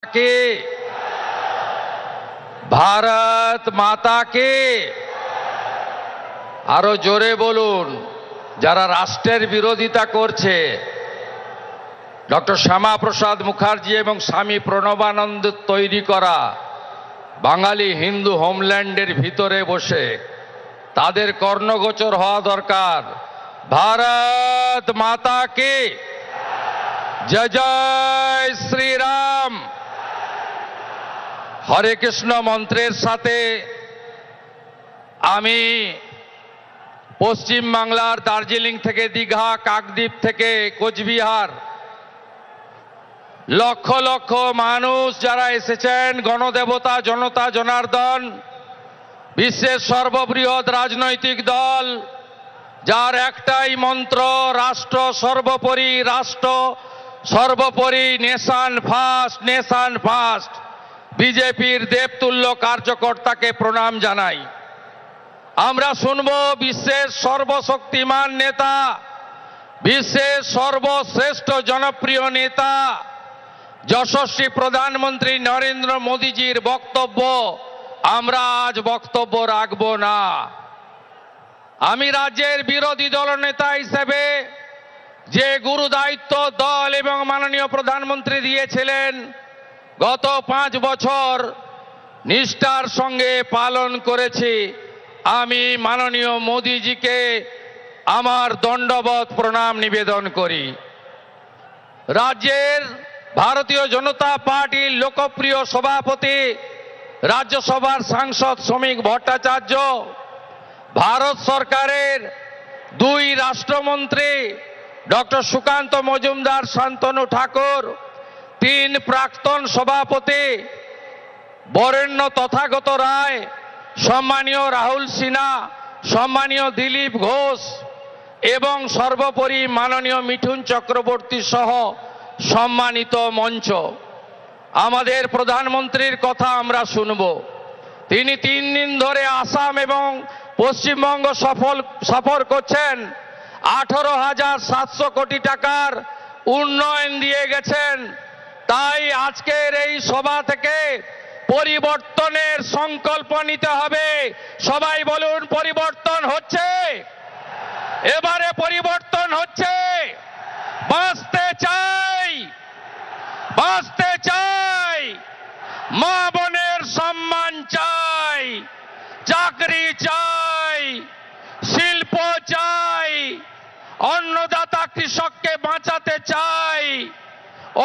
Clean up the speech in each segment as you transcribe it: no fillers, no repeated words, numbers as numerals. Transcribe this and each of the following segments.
के भारत माता के আরো জোরে বলুন। যারা রাষ্ট্রের বিরোধিতা করছে ডক্টর শ্যামাপ্রসাদ মুখার্জি এবং স্বামী প্রণবানন্দ তৈরি করা বাঙালি হিন্দু হোমল্যান্ডের ভিতরে বসে তাদের কর্ণগোচর হওয়া দরকার। ভারত মাতা কে জয় জয় শ্রীরাম। হরে কৃষ্ণ মন্ত্রের সাথে আমি পশ্চিম বাংলার দার্জিলিং থেকে দীঘা, কাকদ্বীপ থেকে কোচবিহার লক্ষ লক্ষ মানুষ যারা এসেছেন, গণদেবতা জনতা জনার্দন, বিশ্বের সর্ববৃহৎ রাজনৈতিক দল যার একটাই মন্ত্র রাষ্ট্র সর্বোপরি, রাষ্ট্র সর্বোপরি, নেশন ফার্স্ট, নেশন ফার্স্ট। বিজেপির দেবতুল্য কার্যকর্তাকে প্রণাম জানাই। আমরা শুনব বিশ্বের সর্বশক্তিমান নেতা, বিশ্বের সর্বশ্রেষ্ঠ জনপ্রিয় নেতা যশস্বী প্রধানমন্ত্রী নরেন্দ্র মোদীজির বক্তব্য। আমরা আজ বক্তব্য রাখব না। আমি রাজ্যের বিরোধী দলনেতা হিসেবে যে গুরু দায়িত্ব দল এবং মাননীয় প্রধানমন্ত্রী দিয়েছিলেন গত 5 বছর নিষ্ঠার সঙ্গে পালন করেছি। আমি মাননীয় মোদীজিকে আমার দণ্ডবত প্রণাম নিবেদন করি। রাজ্যের ভারতীয় জনতা পার্টির লোকপ্রিয় সভাপতি রাজ্যসভার সাংসদ শ্রমিক ভট্টাচার্য, ভারত সরকারের 2 রাষ্ট্রমন্ত্রী ডক্টর সুকান্ত মজুমদার, শান্তনু ঠাকুর, 3 প্রাক্তন সভাপতি বরেণ্য তথাগত রায়, সম্মানীয় রাহুল সিনহা, সম্মানীয় দিলীপ ঘোষ এবং সর্বোপরি মাননীয় মিঠুন চক্রবর্তী সহ সম্মানিত মঞ্চ। আমাদের প্রধানমন্ত্রীর কথা আমরা শুনব। তিনি 3 দিন ধরে আসাম এবং পশ্চিমবঙ্গ সফর করছেন। 18,700 কোটি টাকার উন্নয়ন দিয়ে গেছেন। তাই আজকের এই সভা থেকে পরিবর্তনের সংকল্প নিতে হবে। সবাই বলুন, পরিবর্তন হচ্ছে, এবারে পরিবর্তন হচ্ছে। বাঁচতে চাই, বাঁচতে চাই, মা বোনের সম্মান চাই, চাকরি চাই, শিল্প চাই, অন্নদাতা কৃষককে বাঁচাতে চাই,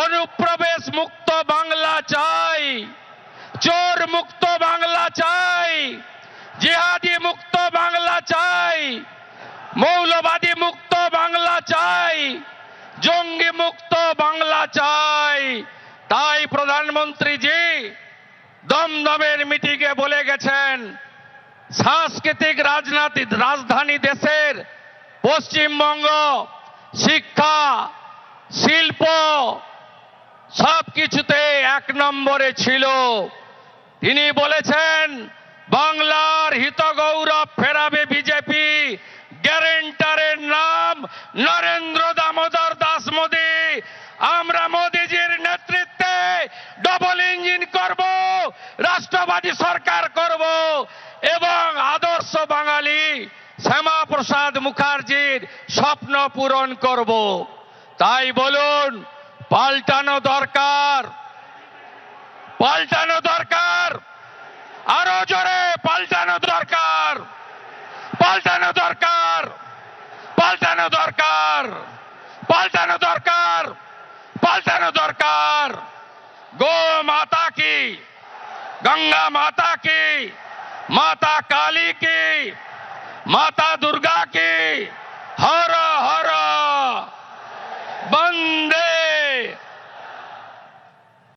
অনুপ্রবেশ মুক্ত বাংলা চাই, চোর মুক্ত বাংলা চাই, জিহাদি মুক্ত বাংলা চাই, মৌলবাদী মুক্ত বাংলা চাই, জঙ্গি মুক্ত বাংলা চাই। তাই প্রধানমন্ত্রীজি দমদমের মিটিংয়ে বলে গেছেন, সাংস্কৃতিক রাজধানী দেশের পশ্চিমবঙ্গ শিক্ষা, শিল্প সবকিছুতে 1 নম্বরে ছিল। তিনি বলেছেন, বাংলার হিত গৌরব ফেরাবে বিজেপি। গ্যারেন্টারের নাম নরেন্দ্র দামোদর দাস মোদী। আমরা মোদীজির নেতৃত্বে ডবল ইঞ্জিন করব, রাষ্ট্রবাদী সরকার করব এবং আদর্শ বাঙালি শ্যামাপ্রসাদ মুখার্জির স্বপ্ন পূরণ করব। তাই বলুন, পাল্টানো দরকার, পাল্টানো দরকার, আরো জোরে পাল্টানো দরকার, পাল্টানো দরকার, পাল্টানো দরকার, পাল্টানো দরকার, পাল্টানো দরকার। গো মাতা কি, गंगा माता की, माता काली की, माता दुर्गा